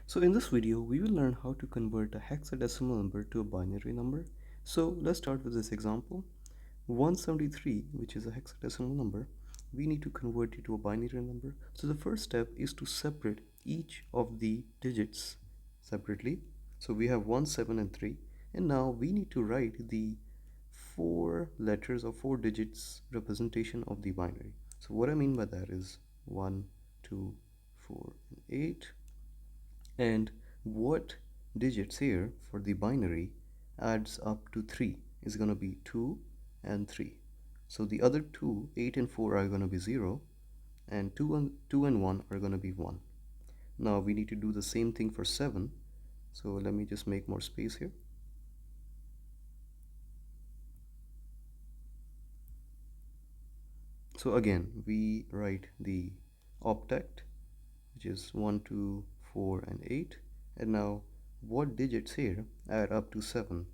So in this video, we will learn how to convert a hexadecimal number to a binary number. So let's start with this example. 173, which is a hexadecimal number, we need to convert it to a binary number. So the first step is to separate each of the digits separately. So we have 1, 7, and 3. And now we need to write the 4 letters or 4 digits representation of the binary. So what I mean by that is 1, 2, 4, and 8. And what digits here for the binary adds up to 3 is going to be 2 and 3. So the other two, 8 and 4, are going to be 0, and 2 and 1 are going to be 1. Now we need to do the same thing for 7. So let me just make more space here. So again, we write the octet, which is 1, 2, 4, and 8. And now what digits here add up to 7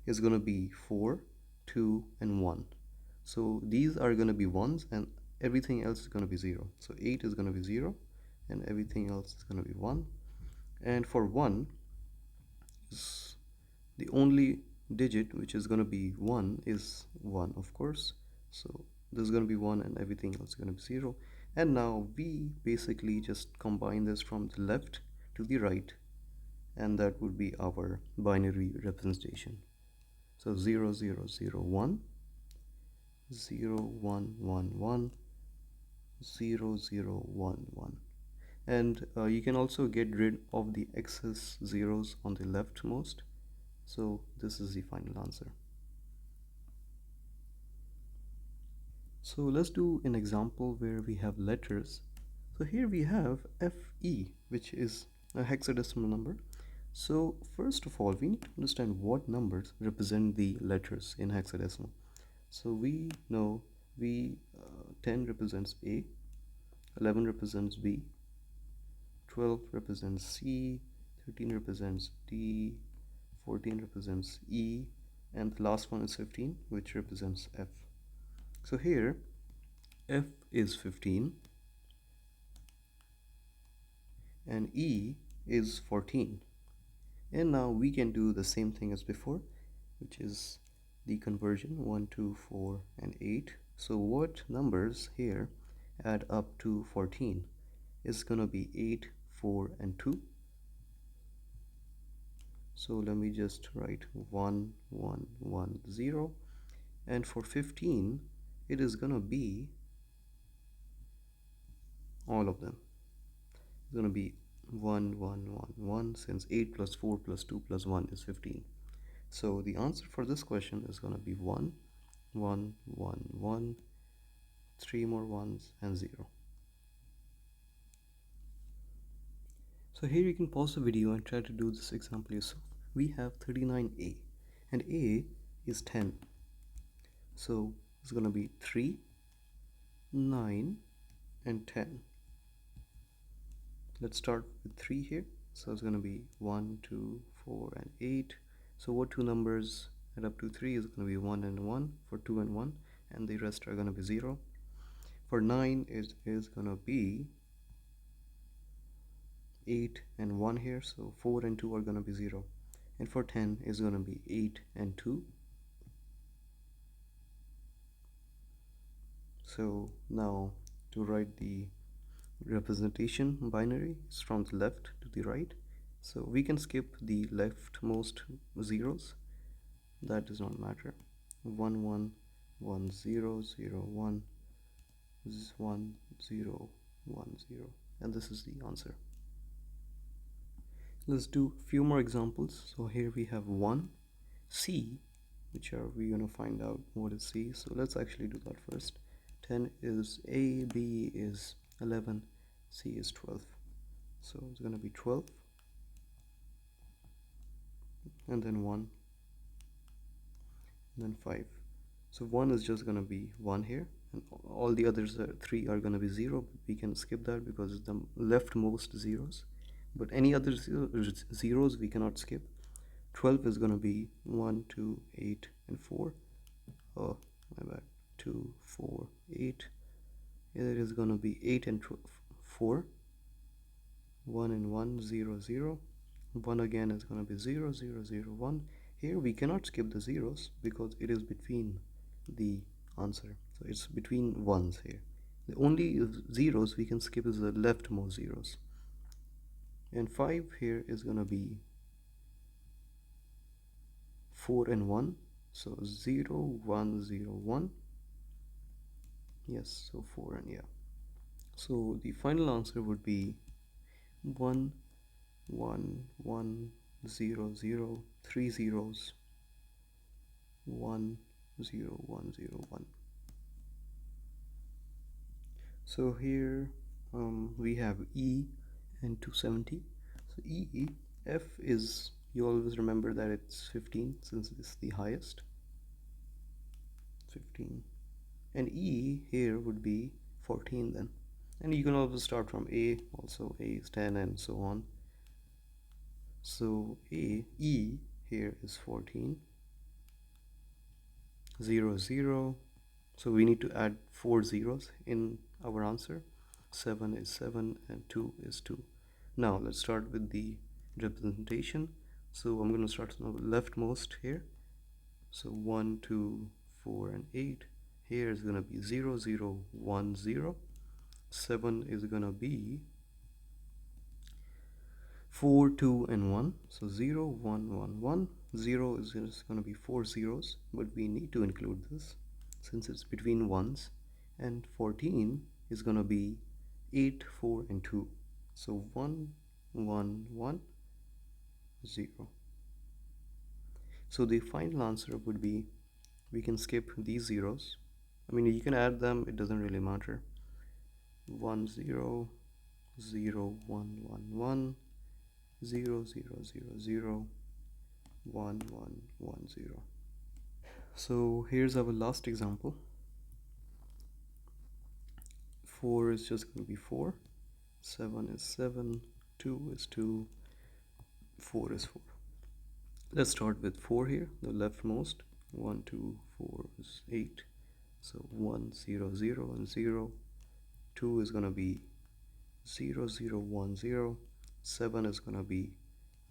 is going to be 4, 2, and 1. So these are going to be 1s and everything else is going to be 0. So 8 is going to be 0 and everything else is going to be 1. And for 1, is the only digit which is going to be 1 is 1, of course. So this is going to be 1 and everything else is going to be 0. And now we basically just combine this from the left to the right, and that would be our binary representation. So 0, 0, 0, 1, 0, 1, 1, 1, 0, 0, 1, 1. And you can also get rid of the excess zeros on the leftmost. So this is the final answer. So let's do an example where we have letters. So here we have FE, which is a hexadecimal number. So first of all, we need to understand what numbers represent the letters in hexadecimal. So we know 10 represents A, 11 represents B, 12 represents C, 13 represents D, 14 represents E, and the last one is 15, which represents F. So here F is 15 and E is 14. And now we can do the same thing as before, which is the conversion 1, 2, 4, and 8. So what numbers here add up to 14 is going to be 8, 4, and 2. So let me just write 1, 1, 1, 0. And for 15, it is going to be all of them. It's going to be 1, 1, 1, 1, since 8 plus 4 plus 2 plus 1 is 15. So the answer for this question is going to be 1, 1, 1, 1, 3 more 1s, and 0. So here you can pause the video and try to do this example yourself. We have 39A, and A is 10. So it's going to be 3, 9, and 10. Let's start with 3 here. So it's going to be 1, 2, 4, and 8. So what two numbers add up to 3 is going to be 1 and 1 for 2 and 1, and the rest are going to be 0. For 9 it is going to be 8 and 1 here, so 4 and 2 are going to be 0. And for 10 is going to be 8 and 2. So now to write the representation binary is from the left to the right. So we can skip the leftmost zeros. That does not matter. 1, 1, 1, 0, 0, 1, 1, 0, 1, 0. And this is the answer. Let's do a few more examples. So here we have 1, C, which are we going to find out what is C. So let's actually do that first. 10 is A, B is 11, C is 12. So it's going to be 12, and then 1, and then 5. So 1 is just going to be 1 here, and all the others 3 are going to be 0. But we can skip that because it's the leftmost zeros. But any other zeros we cannot skip. 12 is going to be 1, 2, 8, and 4. Oh, my bad. 2, 4, 8. It is going to be 8 and 4. 1 and 1, 0 0. 1 again is going to be 0 0 0 1. Here we cannot skip the zeros because it is between the answer, so it's between ones here. The only zeros we can skip is the leftmost zeros. And 5 here is going to be 4 and 1, so 0 1 0 1. Yes, so 4 and yeah. So the final answer would be 1 1 1 0 0 3 zeros 1 0 1 0 1. So here we have E and 270. So E, F is, you always remember that it's 15 since it's the highest, 15, and E here would be 14 then. And you can always start from A, also A is 10 and so on. So E here is 14, 0 0. So we need to add 4 zeros in our answer. 7 is 7 and 2 is 2. Now let's start with the representation. So I'm going to start from the leftmost here. So 1 2 4 and 8. Here is going to be 0 0 1 0. 7 is going to be 4 2 and 1. So 0 1 1 1. 0 is going to be 4 zeros, but we need to include this since it's between ones. And 14 is going to be 8 4 and 2. So 1 1 1 0. So the final answer would be, we can skip these zeros. I mean, you can add them, it doesn't really matter. 1 0 0 1 1 1 0 0 0 0 1 1 1 0. So here's our last example. 4 is just going to be 4, 7 is 7, 2 is 2, 4 is 4. Let's start with 4 here, the leftmost. 1 2 4 is 8, so 1 0 0 and 0. 2 is going to be 0 0 1 0. 7 is going to be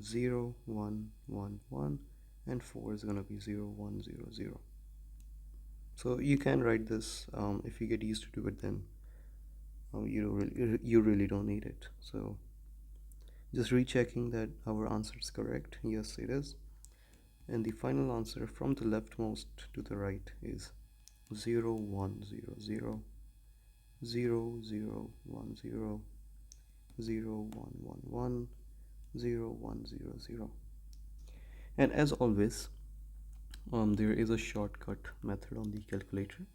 0 1 1 1, and 4 is going to be 0 1 0 0. So you can write this. If you get used to do it, then you really don't need it. So just rechecking that our answer is correct. Yes, it is. And the final answer from the leftmost to the right is 0 1 0 0 0 0 1 0 0 1 1 1 0 1 0 0. And as always, there is a shortcut method on the calculator.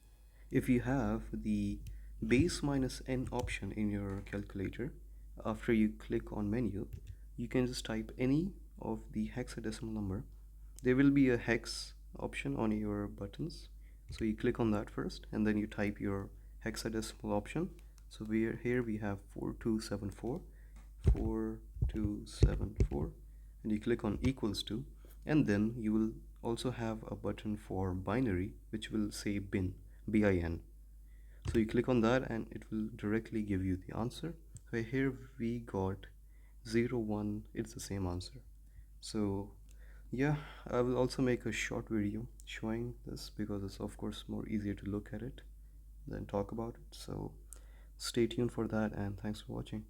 If you have the base minus n option in your calculator, after you click on menu, you can just type any of the hexadecimal number. There will be a hex option on your buttons, so you click on that first and then you type your hexadecimal option. So here we have 4274, 4274, and you click on equals to, and then you will also have a button for binary which will say bin, bin. So you click on that and it will directly give you the answer. So here we got 0 1, it's the same answer. So yeah, I will also make a short video showing this because it's of course more easier to look at it than talk about it. So stay tuned for that, and thanks for watching.